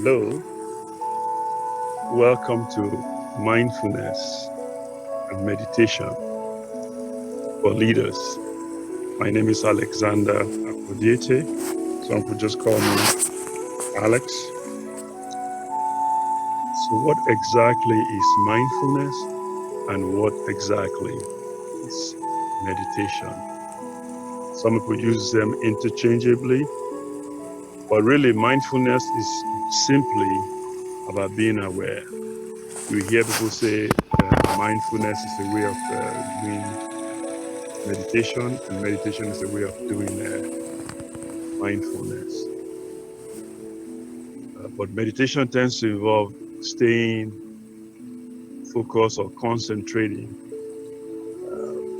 Hello, welcome to Mindfulness and Meditation for Leaders. My name is Alexander Akodiete. Some could just call me Alex. So what exactly is mindfulness and what exactly is meditation? Some people use them interchangeably, but really mindfulness is simply about being aware. You hear people say mindfulness is a way of doing meditation, and meditation is a way of doing mindfulness. But meditation tends to involve staying focused or concentrating.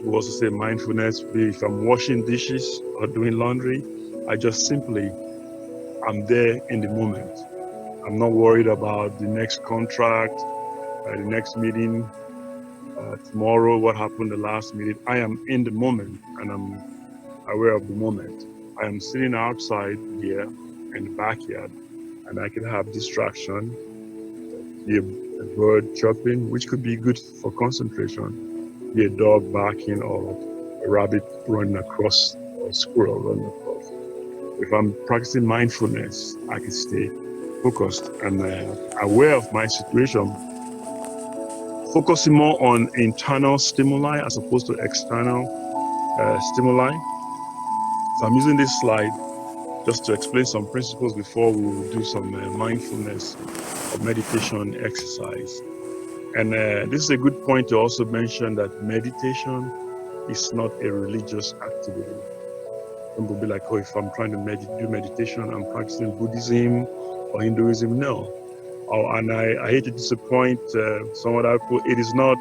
We also say mindfulness, be if I'm washing dishes or doing laundry, I just simply, I'm there in the moment. I'm not worried about the next contract, the next meeting, tomorrow, what happened the last minute. I am in the moment and I'm aware of the moment. I am sitting outside here in the backyard and I can have distraction, be a bird chirping, which could be good for concentration, be a dog barking or a rabbit running across or a squirrel running across. If I'm practicing mindfulness, I can stay focused and aware of my situation, focusing more on internal stimuli as opposed to external stimuli. So I'm using this slide just to explain some principles before we will do some mindfulness or meditation exercise. And this is a good point to also mention that meditation is not a religious activity. Some people be like, oh, if I'm trying to do meditation, I'm practicing Buddhism or Hinduism. No. And I hate to disappoint some other people. It is not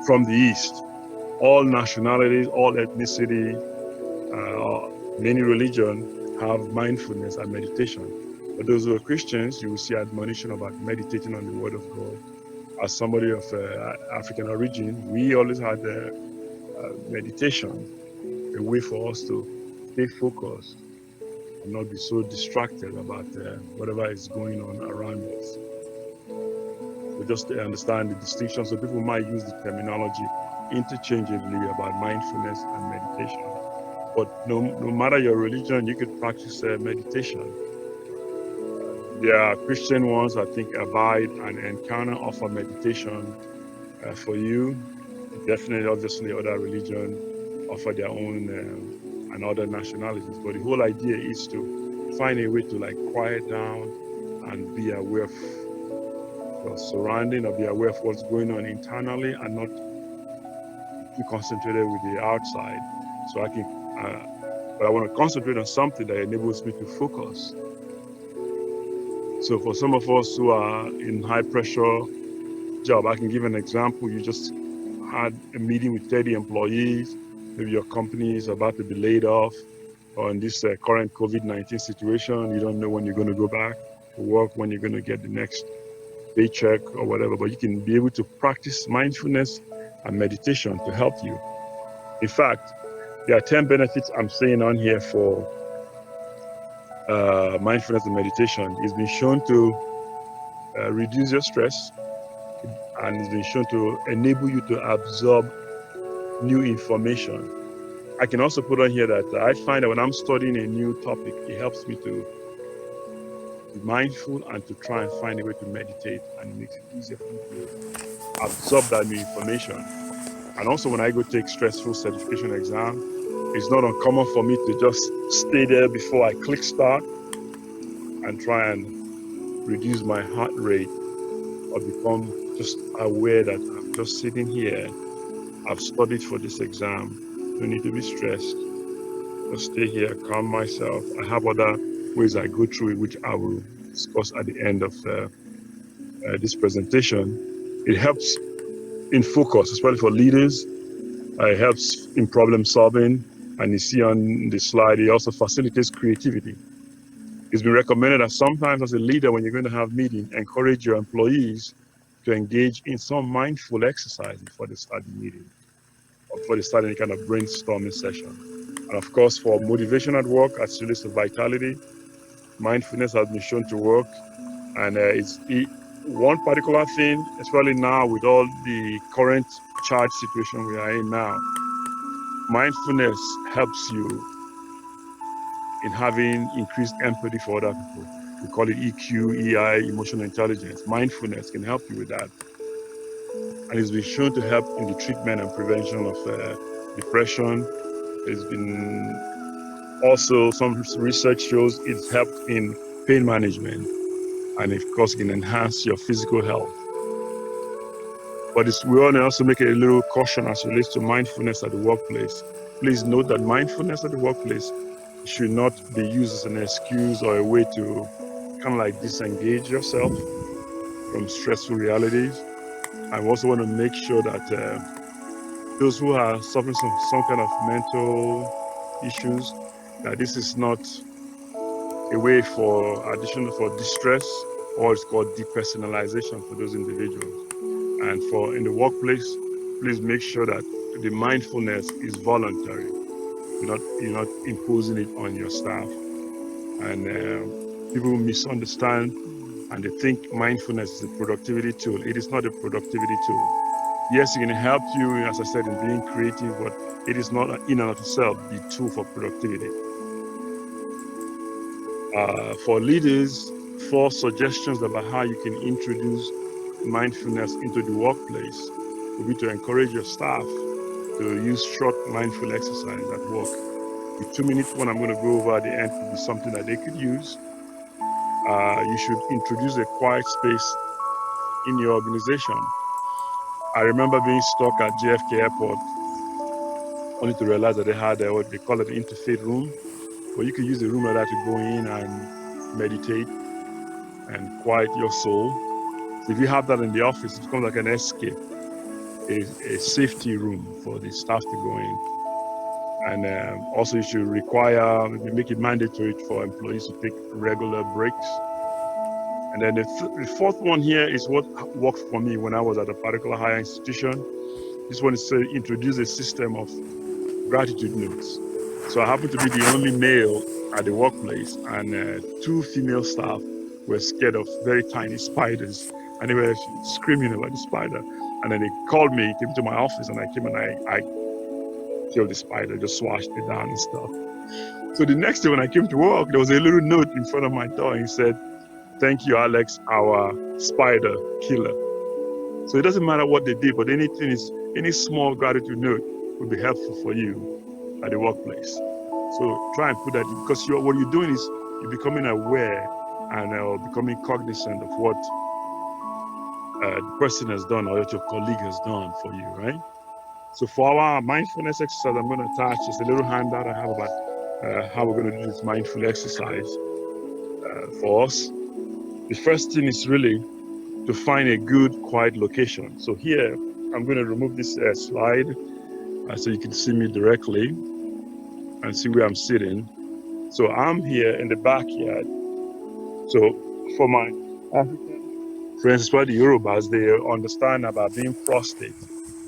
from the East. All nationalities, all ethnicity, many religions have mindfulness and meditation. For those who are Christians, you will see admonition about meditating on the Word of God. As somebody of African origin, we always had meditation, a way for us to stay focused and not be so distracted about whatever is going on around us. So just to understand the distinction, so people might use the terminology interchangeably about mindfulness and meditation. But no matter your religion, you could practice meditation. There are Christian ones, I think, Abide and Encounter offer meditation for you. Definitely, obviously, other religions offer their own and other nationalities. But the whole idea is to find a way to like quiet down and be aware of your surrounding or be aware of what's going on internally and not too concentrated with the outside. So I can, but I want to concentrate on something that enables me to focus. So for some of us who are in high pressure job, I can give an example. You just had a meeting with 30 employees. Maybe your company is about to be laid off, or in this current COVID-19 situation, you don't know when you're going to go back to work, when you're going to get the next paycheck or whatever, but you can be able to practice mindfulness and meditation to help you. In fact, there are 10 benefits I'm saying on here for mindfulness and meditation. It's been shown to reduce your stress, and it's been shown to enable you to absorb new information. I can also put on here that I find that when I'm studying a new topic, it helps me to be mindful and to try and find a way to meditate, and it makes it easier for me to absorb that new information. And also when I go take stressful certification exam, it's not uncommon for me to just stay there before I click start and try and reduce my heart rate or become just aware that I'm just sitting here. I've studied for this exam. Don't need to be stressed. Just stay here, calm myself. I have other ways I go through it, which I will discuss at the end of this presentation. It helps in focus, especially for leaders. It helps in problem solving. And you see on the slide, it also facilitates creativity. It's been recommended that sometimes as a leader, when you're going to have meetings, encourage your employees to engage in some mindful exercise before they start the meeting, or before they start any kind of brainstorming session. And of course, for motivation at work, as relates to vitality, Mindfulness has been shown to work, and one particular thing, especially now with all the current charge situation we are in now. Mindfulness helps you in having increased empathy for other people. We call it EQ, EI, emotional intelligence. Mindfulness can help you with that. And it's been shown to help in the treatment and prevention of depression. There's been also some research shows it's helped in pain management, and of course, it can enhance your physical health. But we want to also make a little caution as it relates to mindfulness at the workplace. Please note that mindfulness at the workplace should not be used as an excuse or a way to kind of like disengage yourself from stressful realities. I also want to make sure that those who are suffering some kind of mental issues, that this is not a way for distress, or it's called depersonalization for those individuals. And for in the workplace, please make sure that the mindfulness is voluntary. You're not imposing it on your staff. And people misunderstand, and they think mindfulness is a productivity tool. It is not a productivity tool. Yes, it can help you, as I said, in being creative, but it is not in and of itself the tool for productivity. For leaders, 4 suggestions about how you can introduce mindfulness into the workplace will be to encourage your staff to use short mindful exercise at work. The 2-minute one I'm going to go over at the end could be something that they could use. You should introduce a quiet space in your organization. I remember being stuck at JFK Airport, only to realize that they had what they call it the interfaith room, where you could use a room like that to go in and meditate and quiet your soul. So if you have that in the office, it becomes like an escape, a safety room for the staff to go in. And also you should maybe make it mandatory for employees to take regular breaks. And then the 4th one here is what worked for me when I was at a particular higher institution. This one is to introduce a system of gratitude notes. So I happened to be the only male at the workplace, and 2 female staff were scared of very tiny spiders, and they were screaming about the spider. And then they called me, came to my office, and I came and I killed the spider, just swashed it down and stuff. So the next day when I came to work, there was a little note in front of my door, and it said, "Thank you, Alex, our spider killer." So it doesn't matter what they did, but any small gratitude note would be helpful for you at the workplace. So try and put that, because what you're doing is you're becoming aware and becoming cognizant of what the person has done or what your colleague has done for you, right? So for our mindfulness exercise, I'm going to attach just a little handout I have about how we're going to do this mindful exercise for us. The first thing is really to find a good, quiet location. So here, I'm going to remove this slide so you can see me directly and see where I'm sitting. So I'm here in the backyard. So for my African friends, especially the Yorubas, they understand about being prostrate.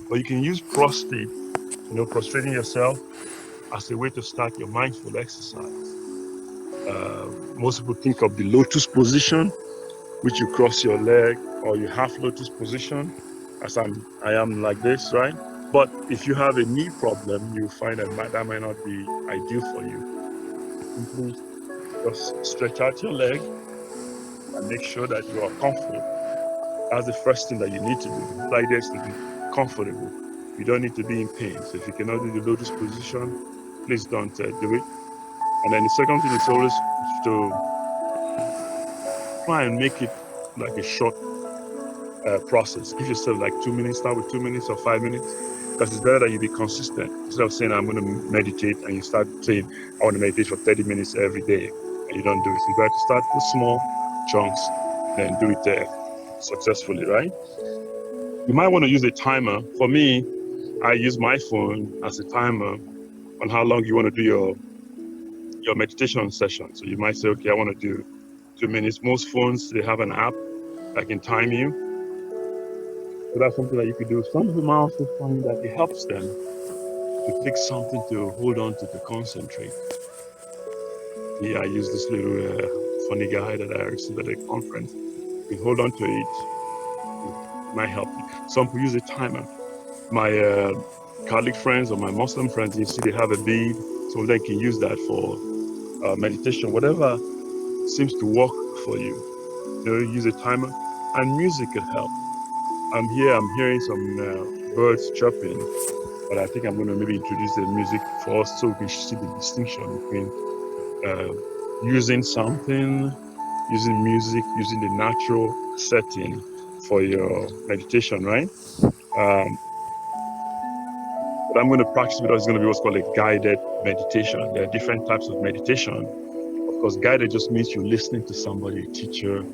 But you can use prostrate, prostrating yourself as a way to start your mindful exercise. Most people think of the lotus position, which you cross your leg, or you half lotus position, as I am like this, right? But if you have a knee problem, you find that might not be ideal for you. Simply just stretch out your leg and make sure that you are comfortable. That's the first thing that you need to do. The idea is to be comfortable. You don't need to be in pain. So if you cannot do the lotus position, please don't do it. And then the second thing is always to try and make it like a short process. Give yourself like 2 minutes, start with 2 minutes or 5 minutes, because it's better that you be consistent. Instead of saying, I'm going to meditate, and you start saying, I want to meditate for 30 minutes every day, and you don't do it. So you better start with small chunks, then do it successfully, right? You might want to use a timer. For me, I use my phone as a timer on how long you want to do your meditation session. So you might say, okay, I want to do 2 minutes. Most phones, they have an app that can time you. So that's something that you could do. Some people might also find that it helps them to pick something to hold on to concentrate. Yeah, I use this little funny guy that I received at a conference. You can hold on to it. It might help you. Some people use a timer. My Catholic friends or my Muslim friends, you see they have a bead. Some of them can use that for meditation, whatever seems to work for you. Use a timer, and music could help. I'm hearing some birds chirping, but I think I'm going to maybe introduce the music for us so we can see the distinction between using something, using music, using the natural setting for your meditation, right? What I'm going to practice with us is going to be what's called a guided meditation. There are different types of meditation. Of course, guided just means you're listening to somebody, a teacher,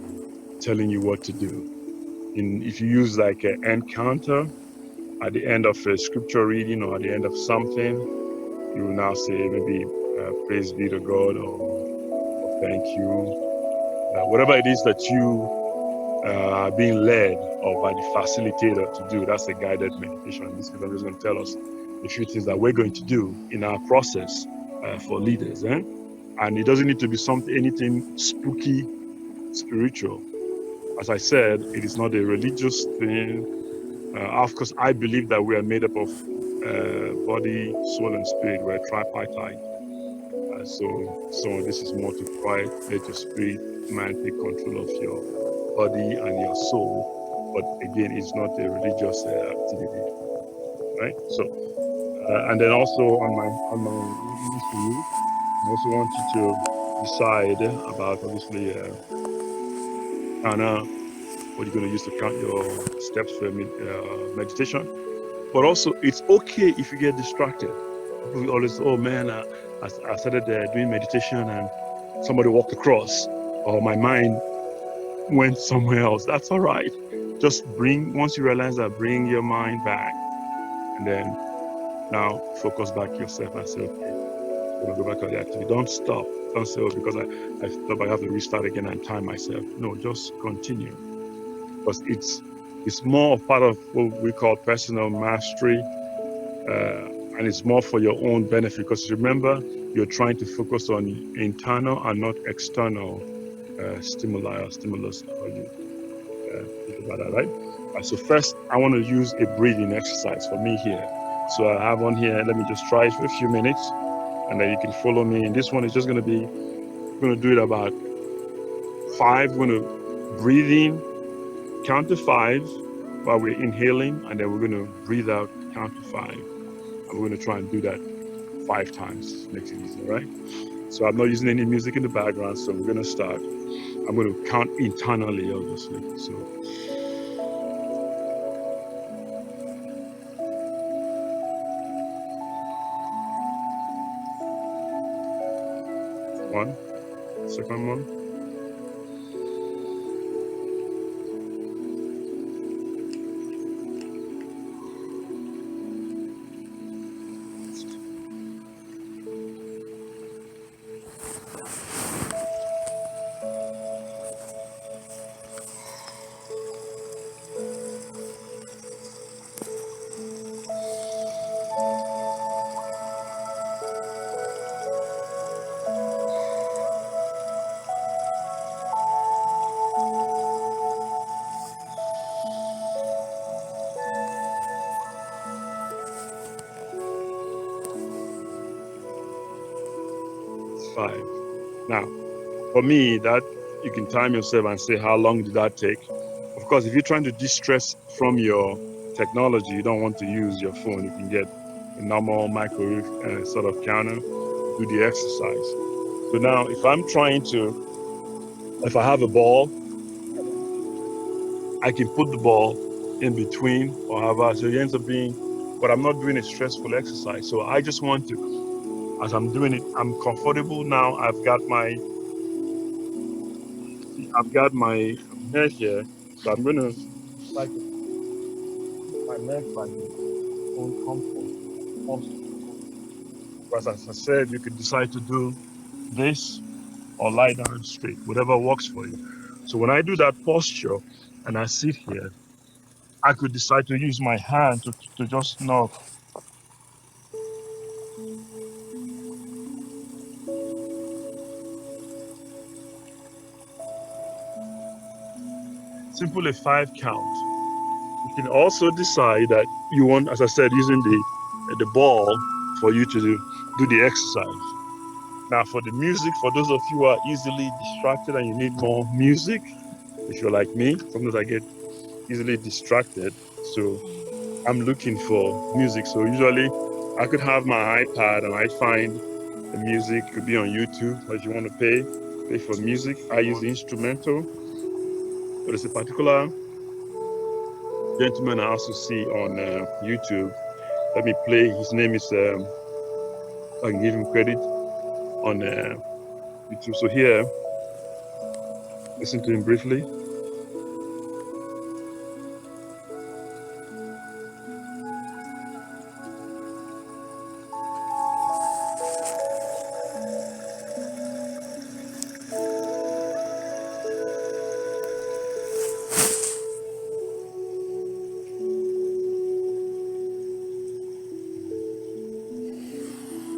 telling you what to do. If you use like an encounter at the end of a scripture reading or at the end of something, you will now say maybe praise be to God or thank you. Whatever it is that you are being led or by the facilitator to do, that's a guided meditation. In this case, I'm just going to tell us a few things that we're going to do in our process for leaders. And it doesn't need to be anything spooky, spiritual. As I said, it is not a religious thing. Of course, I believe that we are made up of body, soul, and spirit. We're tripartite. So this is more to quiet, let your spirit, man, take control of your body and your soul. But again, it's not a religious activity, right? So, and then also on my list for you, I also want you to decide about obviously what you're going to use to count your steps for meditation. But also, it's okay if you get distracted. People always, oh man, I started doing meditation and somebody walked across, or my mind went somewhere else. That's all right. Just once you realize that, bring your mind back, and then now focus back yourself and say, okay, I'm going to go back to the activity. Don't stop. Don't say, oh, because I thought I have to restart again and time myself. No, just continue. Because it's more part of what we call personal mastery. And it's more for your own benefit, because remember, you're trying to focus on internal and not external stimuli or stimulus, how you think about that, right? So first, I want to use a breathing exercise for me here. So I have one here. Let me just try it for a few minutes, and then you can follow me. And this one is just going to be, we're going to do it about 5. We're going to breathe in, count to 5 while we're inhaling, and then we're going to breathe out, count to 5. And we're going to try and do that 5 times. Makes it easy, right? So I'm not using any music in the background, so we're going to start. I'm going to count internally, obviously. So 1, second one. 5. Now, for me, that you can time yourself and say, how long did that take? Of course, if you're trying to distress from your technology, you don't want to use your phone. You can get a normal microwave sort of counter to do the exercise. So now, if I have a ball, I can put the ball in between or however. So it ends up being, but I'm not doing a stressful exercise. So I just want to, as I'm doing it, I'm comfortable now. I've got my neck here. So I'm going to try to keep my neck by the own comfort. Because as I said, you could decide to do this or lie down straight, whatever works for you. So when I do that posture and I sit here, I could decide to use my hand to just knock. Simply a 5 count. You can also decide that you want, as I said, using the ball for you to do the exercise. Now for the music, for those of you who are easily distracted and you need more music, if you're like me, sometimes I get easily distracted. So I'm looking for music. So usually I could have my iPad and I find the music, could be on YouTube, or if you want to pay for music. I use the instrumental. But there's a particular gentleman I also see on YouTube. Let me play. His name is, I can give him credit on YouTube. So here, listen to him briefly.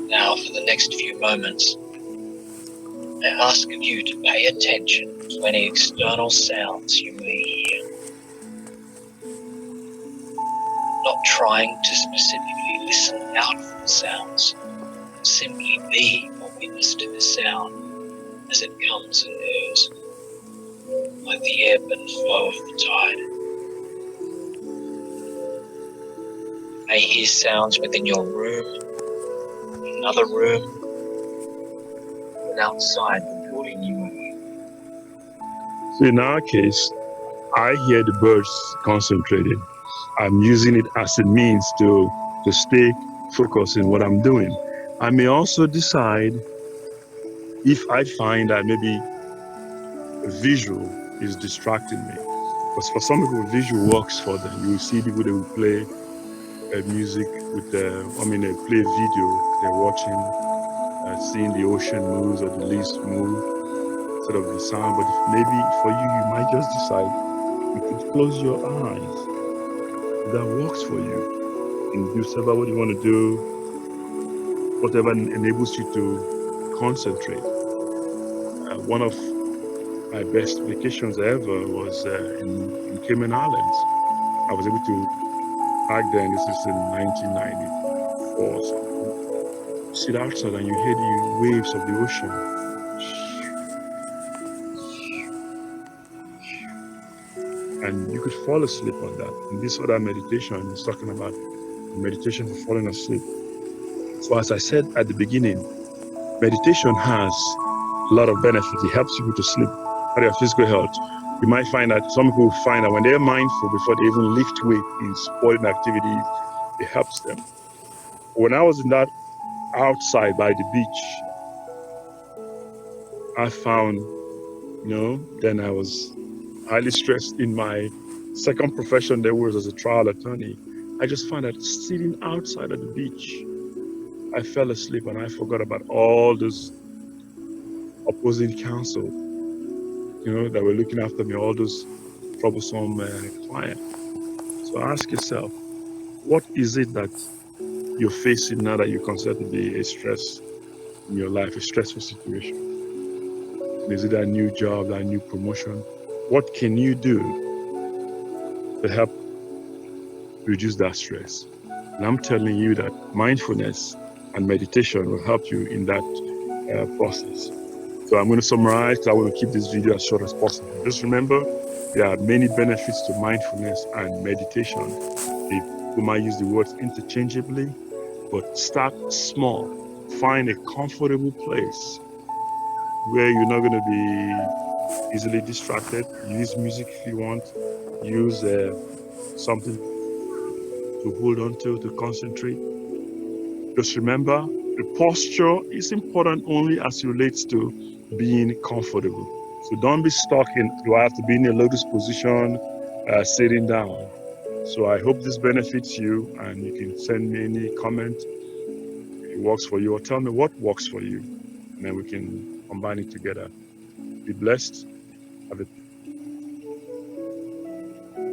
Now, for the next few moments, I ask of you to pay attention to any external sounds you may hear. Not trying to specifically listen out for the sounds, but simply be a witness to the sound as it comes and goes, like the ebb and flow of the tide. You may hear sounds within your room, another room, and outside the building you are in. So in our case, I hear the birds concentrating. I'm using it as a means to stay focused in what I'm doing. I may also decide if I find that maybe a visual is distracting me. Because for some people, visual works for them. You will see people, they will play music with, they play video, they're watching, seeing the ocean moves or the leaves move instead of the sound. But maybe for you, you might just decide you could close your eyes. That works for you. And do whatever you want to do, whatever enables you to concentrate. One of my best vacations ever was in Cayman Islands. I was able to, back then, this is in 1994, so you sit outside and you hear the waves of the ocean. And you could fall asleep on that. And this other meditation is talking about meditation for falling asleep. So as I said at the beginning, meditation has a lot of benefits. It helps people to sleep, for their physical health. You might find that some people find that when they're mindful before they even lift weight in sporting activities, it helps them. When I was in that outside by the beach, I found, then I was highly stressed in my second profession there was as a trial attorney. I just found that sitting outside at the beach, I fell asleep and I forgot about all those opposing counsel, that were looking after me, all those troublesome clients. So ask yourself, what is it that you're facing now that you consider to be a stress in your life, a stressful situation? Is it that new job, that new promotion? What can you do to help reduce that stress? And I'm telling you that mindfulness and meditation will help you in that process. So I'm going to summarize, because I want to keep this video as short as possible. Just remember, there are many benefits to mindfulness and meditation. People might use the words interchangeably, but start small. Find a comfortable place where you're not going to be easily distracted. Use music if you want. Use something to hold on to concentrate. Just remember, the posture is important only as it relates to being comfortable. So don't be stuck in, do I have to be in a lotus position, sitting down? So I hope this benefits you, and you can send me any comment if it works for you, or tell me what works for you, and then we can combine it together. Be blessed. Have a